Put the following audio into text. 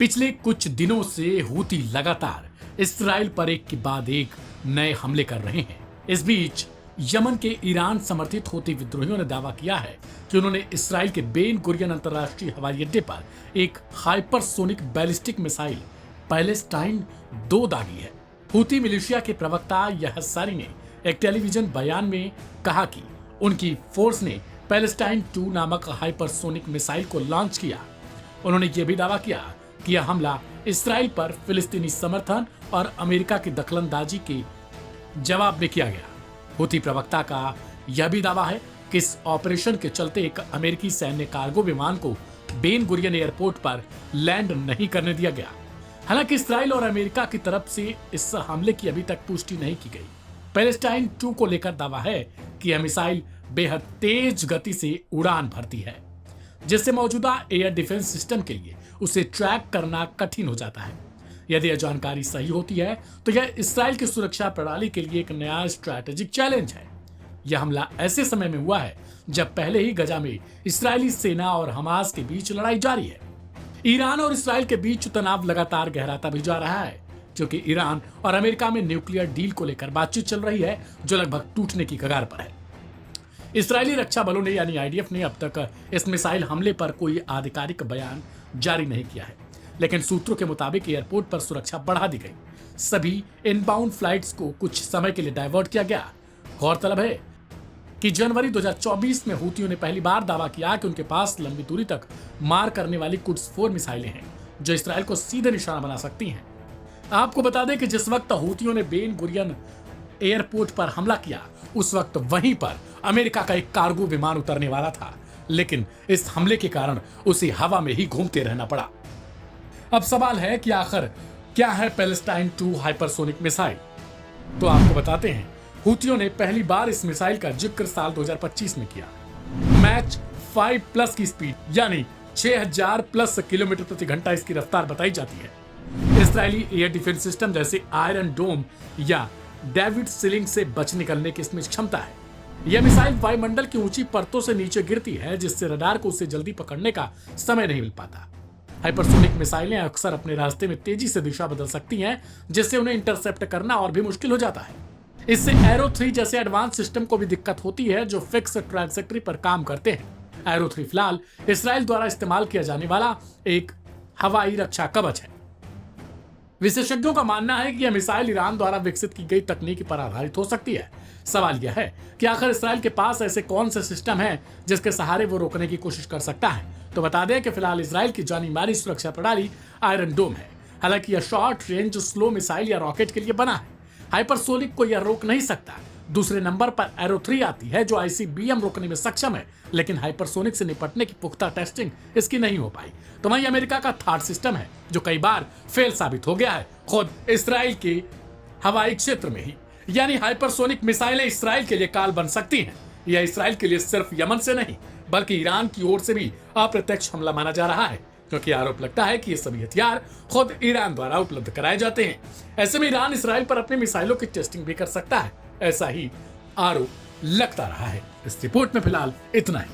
पिछले कुछ दिनों से हूती लगातार इसराइल पर एक के बाद एक नए हमले कर रहे हैं। इस बीच यमन के ईरान समर्थित हूती विद्रोहियों ने दावा किया है कि उन्होंने इसराइल के बेन गुरियन अंतर्राष्ट्रीय हवाई अड्डे पर एक हाइपरसोनिक बैलिस्टिक मिसाइल पैलेस्टाइन 2 दागी है। हूती मिलिशिया के प्रवक्ता यहसारी ने एक टेलीविजन बयान में कहा कि उनकी फोर्स ने पैलेस्टाइन 2 नामक हाइपरसोनिक मिसाइल को लॉन्च किया। उन्होंने यह भी दावा किया कि यह हमला इसराइल पर फिलिस्तीनी समर्थन और अमेरिका की दखलंदाजी के जवाब में किया गया। हूती प्रवक्ता का यह भी दावा है कि इस ऑपरेशन के चलते एक अमेरिकी सैन्य कार्गो विमान को बेन गुरियन एयरपोर्ट पर लैंड नहीं करने दिया गया। हालांकि इसराइल और अमेरिका की तरफ से इस हमले की अभी तक पुष्टि नहीं की गई। पैलेस्टाइन 2 को लेकर दावा है कि यह मिसाइल बेहद तेज गति से उड़ान भरती है, जिससे मौजूदा एयर डिफेंस सिस्टम के लिए उसे ट्रैक करना कठिन हो जाता है। यदि यह जानकारी सही होती है तो यह इसराइल की सुरक्षा प्रणाली के लिए एक नया स्ट्रैटेजिक चैलेंज है। यह हमला ऐसे समय में हुआ है जब पहले ही गजा में इस्राएली सेना और हमास के बीच लड़ाई जारी है। ईरान और इसराइल के बीच तनाव लगातार गहराता भी जा रहा है, क्योंकि ईरान और अमेरिका में न्यूक्लियर डील को लेकर बातचीत चल रही है जो लगभग टूटने की कगार पर है। इस्राएली रक्षा बलों ने यानी आईडीएफ ने अब तक इस मिसाइल हमले पर कोई आधिकारिक बयान जारी नहीं किया है, लेकिन सूत्रों के मुताबिक एयरपोर्ट पर सुरक्षा बढ़ा दी गई। सभी इनबाउंड फ्लाइट्स को कुछ समय के लिए डायवर्ट किया गया। गौरतलब है कि जनवरी 2024 में हूतियों ने पहली बार दावा किया कि उनके पास लंबी दूरी तक मार करने वाली कुड्स 4 मिसाइलें हैं जो इसराइल को सीधे निशाना बना सकती हैं। आपको बता दें कि जिस वक्त हूतियों ने बेन गुरियन एयरपोर्ट पर हमला किया, उस वक्त वहीं पर अमेरिका का एक कार्गो विमान उतरने वाला था, लेकिन इस हमले के कारण उसे हवा में ही घूमते रहना पड़ा। अब सवाल है कि आखिर क्या है पैलेस्टाइन 2 हाइपरसोनिक मिसाइल। तो आपको बताते हैं, हूतियों ने पहली बार इस मिसाइल का जिक्र साल 2025 में किया। मैच 5+ की स्पीड यानी 6000+ किलोमीटर प्रति घंटा इसकी रफ्तार बताई जाती है। इस्राएली एयर डिफेंस सिस्टम जैसे आयरन डोम या डेविड सीलिंग से बच निकलने की इसमें क्षमता है। यह मिसाइल वायुमंडल की ऊंची परतों से नीचे गिरती है, जिससे रडार को उसे जल्दी पकड़ने का समय नहीं मिल पाता। हाइपरसोनिक मिसाइलें अक्सर अपने रास्ते में तेजी से दिशा बदल सकती हैं, जिससे उन्हें इंटरसेप्ट करना और भी मुश्किल हो जाता है। इससे एरो 3 जैसे एडवांस सिस्टम को भी दिक्कत होती है जो फिक्स ट्रैजेक्टरी पर काम करते हैं। एरो 3 फिलहाल इसराइल द्वारा इस्तेमाल किया जाने वाला एक हवाई रक्षा कवच है। विशेषज्ञों का मानना है कि यह मिसाइल ईरान द्वारा विकसित की गई तकनीक पर आधारित हो सकती है। सवाल यह है कि आखिर इसराइल के पास ऐसे कौन से सिस्टम हैं जिसके सहारे वो रोकने की कोशिश कर सकता है। तो बता दें कि फिलहाल इसराइल की जानी मानी सुरक्षा प्रणाली आयरन डोम है। हालांकि यह शॉर्ट रेंज स्लो मिसाइल या रॉकेट के लिए बना है। हाइपरसोनिक को यह रोक नहीं सकता। दूसरे नंबर पर एरो 3 आती है जो आईसीबीएम रोकने में सक्षम है, लेकिन हाइपरसोनिक से निपटने की पुख्ता टेस्टिंग इसकी नहीं हो पाई। तो वहीं अमेरिका का थर्ड सिस्टम है जो कई बार फेल साबित हो गया है, खुद इसराइल के हवाई क्षेत्र में ही। यानी हाइपरसोनिक मिसाइलें इसराइल के लिए काल बन सकती हैं। यह इसराइल के लिए सिर्फ यमन से नहीं बल्कि ईरान की ओर से भी अप्रत्यक्ष हमला माना जा रहा है, क्योंकि आरोप लगता है कि ये सभी हथियार खुद ईरान द्वारा उपलब्ध कराए जाते हैं। ऐसे में ईरान इसराइल पर अपनी मिसाइलों की टेस्टिंग भी कर सकता है, ऐसा ही आरोप लगता रहा है। इस रिपोर्ट में फिलहाल इतना ही।